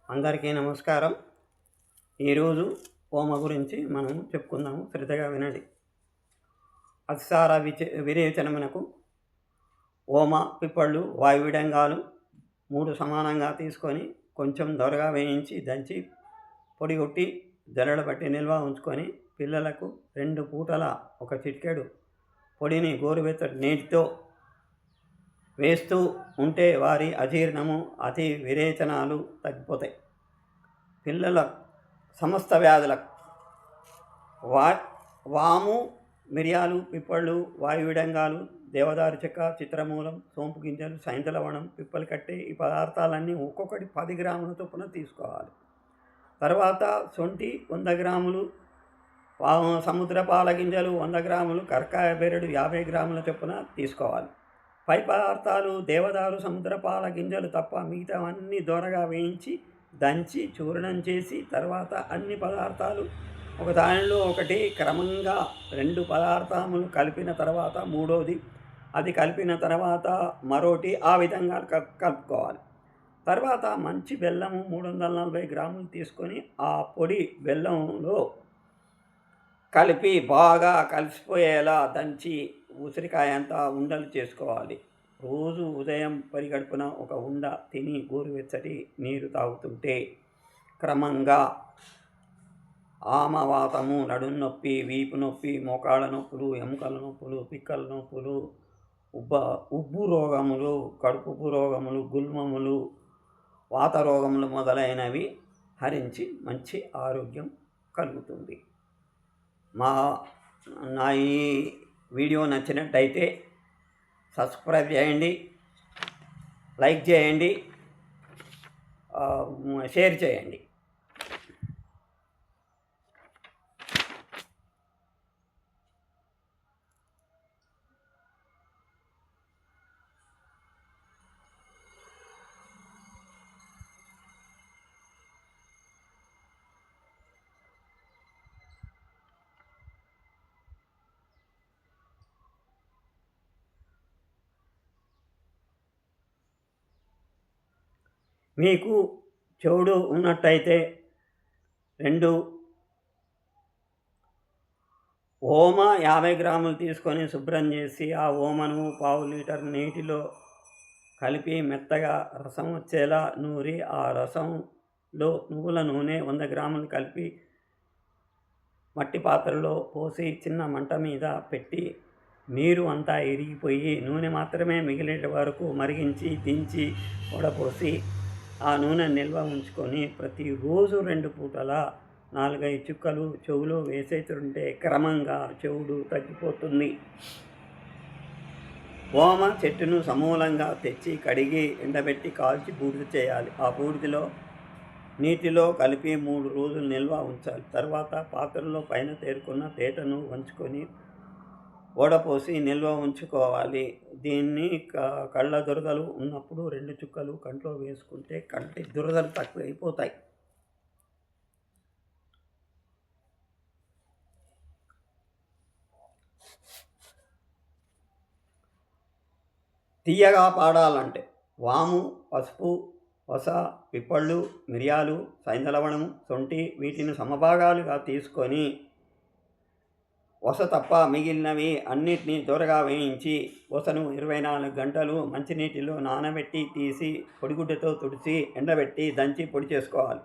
అందరికీ నమస్కారం. ఈరోజు ఓమ గురించి మనం చెప్పుకుందాము, శ్రద్ధగా వినండి. అతిసార విరేచనమునకు ఓమ, పిప్పళ్ళు, వాయువిడంగాలు 3 సమానంగా తీసుకొని కొంచెం దొరగా వేయించి దంచి పొడిగొట్టి జల్లెడ బట్టి నిల్వ ఉంచుకొని పిల్లలకు 2 పూటల ఒక చిటికెడు పొడిని గోరువెచ్చటి నీటితో వేస్తూ ఉంటే వారి అజీర్ణము, అతి విరేచనాలు తగ్గిపోతాయి. పిల్లల సమస్త వ్యాధులకు వాము, మిరియాలు, పిప్పళ్ళు, వాయువిడంగాలు, దేవదారు చెక్క, చిత్రమూలం, సోంపు గింజలు, సైంధలవణం, పిప్పలు కట్టే ఈ పదార్థాలన్నీ ఒక్కొక్కటి 10 గ్రాముల చొప్పున తీసుకోవాలి. తర్వాత శొంఠి 100 గ్రాములు, సముద్ర పాల గింజలు 100 గ్రాములు, కరకాయ బెరడు 50 గ్రాముల చొప్పున తీసుకోవాలి. పై పదార్థాలు దేవదారు, సముద్ర పాల గింజలు తప్ప మిగతావన్నీ దోరగా వేయించి దంచి చూర్ణం చేసి తర్వాత అన్ని పదార్థాలు ఒక దానిలో ఒకటి క్రమంగా 2 పదార్థములు కలిపిన తర్వాత మూడోది, అది కలిపిన తర్వాత మరోటి, ఆ విధంగా కలుపుకోవాలి. తర్వాత మంచి బెల్లము 340 గ్రాములు తీసుకొని ఆ పొడి బెల్లంలో కలిపి బాగా కలిసిపోయేలా దంచి ఉసిరికాయ అంతా ఉండలు చేసుకోవాలి. రోజు ఉదయం పరిగడుపున ఒక ఉండ తిని గోరువెచ్చటి నీరు తాగుతుంటే క్రమంగా ఆమవాతము, నడుం నొప్పి, వీపు నొప్పి, మోకాళ్ళ నొప్పులు, ఎముకల నొప్పులు, పిక్కల నొప్పులు, ఉబ్బు రోగములు, కడుపు రోగములు, గుల్మములు, వాత రోగములు మొదలైనవి హరించి మంచి ఆరోగ్యం కలుగుతుంది. నా ఈ వీడియో నచ్చినట్టయితే సబ్స్క్రైబ్ చేయండి, లైక్ చేయండి, షేర్ చేయండి. మీకు చెవుడు ఉన్నట్టయితే 2 ఓమ 50 గ్రాములు తీసుకొని శుభ్రం చేసి ఆ ఓమను 1/2 లీటర్ నీటిలో కలిపి మెత్తగా రసం వచ్చేలా నూరి ఆ రసంలో నువ్వుల నూనె 100 గ్రాములు కలిపి మట్టి పాత్రలో పోసి చిన్న మంట మీద పెట్టి నీరు అంతా ఇరిగిపోయి నూనె మాత్రమే మిగిలేట వరకు మరిగించి దించి వడపోసి ఆ నూనె నిల్వ ఉంచుకొని ప్రతిరోజు 2 పూటల 4-5 చుక్కలు చెవులో వేసేస్తుంటే క్రమంగా చెవుడు తగ్గిపోతుంది. ఓమ చెట్టును సమూలంగా తెచ్చి కడిగి ఎండబెట్టి కాల్చి బూడిద చేయాలి. ఆ బూడిదలో నీటిలో కలిపి 3 రోజులు నిల్వ ఉంచాలి. తర్వాత పాత్రలో పైన తేరుకున్న తేటను వంచుకొని వడపోసి నిల్వ ఉంచుకోవాలి. దీన్ని కళ్ళ దురదలు ఉన్నప్పుడు 2 చుక్కలు కంట్లో వేసుకుంటే కంటి దురదలు తక్కువైపోతాయి. తీయగా పాడాలంటే వాము, పసుపు, వస, పిప్పళ్ళు, మిరియాలు, సైంధలవణము, శొంఠి వీటిని సమభాగాలుగా తీసుకొని వస తప్ప మిగిలినవి అన్నిటినీ దూరగా వేయించి వసను 24 గంటలు మంచినీటిలో నానబెట్టి తీసి పొడిగుడ్డతో తుడిచి ఎండబెట్టి దంచి పొడి చేసుకోవాలి.